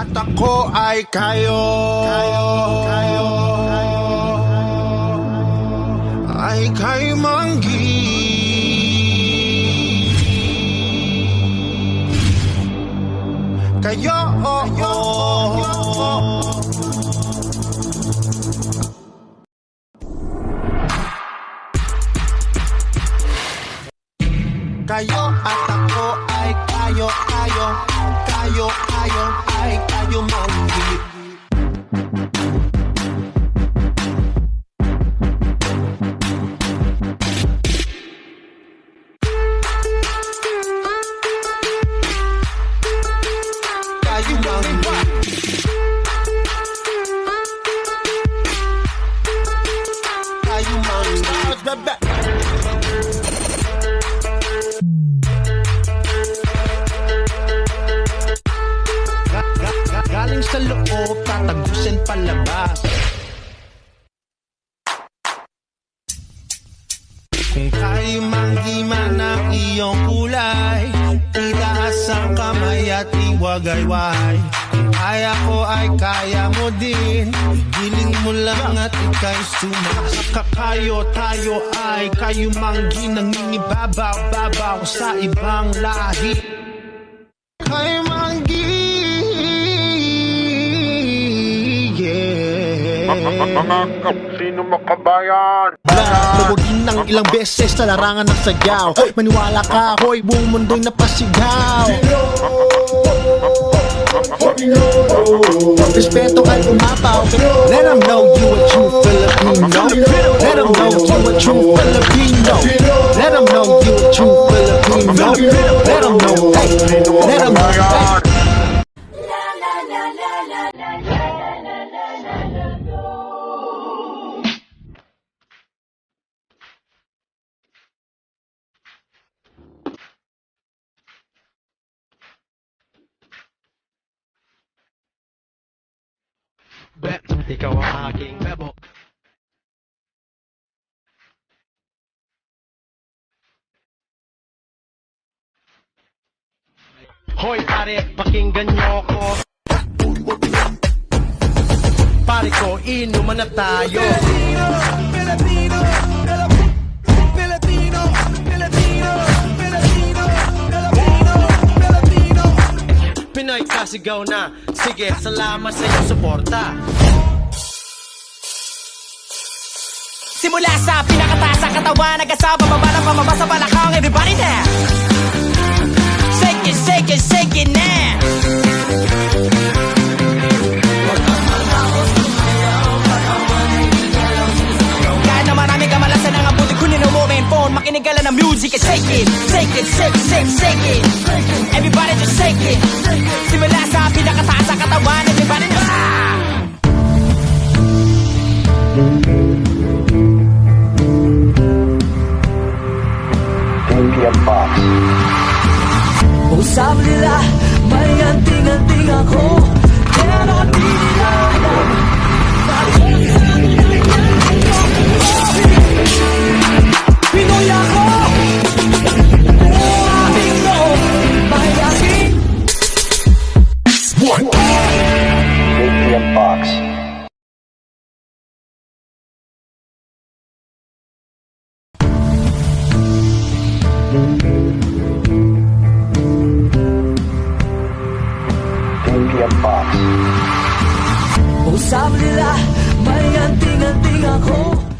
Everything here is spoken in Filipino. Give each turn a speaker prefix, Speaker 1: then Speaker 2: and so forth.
Speaker 1: at ako ay kayo. Ay kay Manggi. Kayo, kayo at ako ay kayo ay kayo Manggi. Kayo Manggi. Kayo Manggi. Galing sa loob, tatagusin palabas. Kung kay Manggi man ang iyong kulay, itaas ang kamay at iwagayway. Kung kaya ko ay kaya mo din, giling mo lang at ika'y sumasa. Tayo ay kayo Manggi, nangingibabaw-babaw sa ibang lahi. Kay Manggi.
Speaker 2: Sino makabayan?
Speaker 1: Tawagin ng ilang beses sa larangan ng sayaw. Maniwala ka, hoy, buong mundo'y napasigaw. Respeto ay umapaw. Let them know you a true Filipino. Let them know you a true Filipino. Let them know you a true Filipino. Let them know, hey, let them know, hey.
Speaker 3: Ikaw ang aking bebo. Hoy pare, pakinggan nyo ko. Pare ko, inuman na tayo. Filipino, Filipino, Filipino, Filipino, Filipino, Filipino, Filipino. Pinoy kasigaw na. Sige, salamat sa iyong suporta.
Speaker 4: Simula sa pinakataas sa katawan, nagkasama baba ng pamaba sa balakang. Everybody now, shake it, shake it, shake it now. Kahit na marami kamalasan ang abutin, kunin ang mobile phone, makinig ka lang ng music and shake it, shake it, shake it, shake it, shake it. Everybody just shake it. Simula sa pinakataas sa katawan, everybody now.
Speaker 5: Usap nila, may anting-anting ako, pero di nila alam. Pinoy ako, aming loob, mahiyakin.
Speaker 2: ATM box. ATM box.
Speaker 5: Usap nila, may anting-anting ako.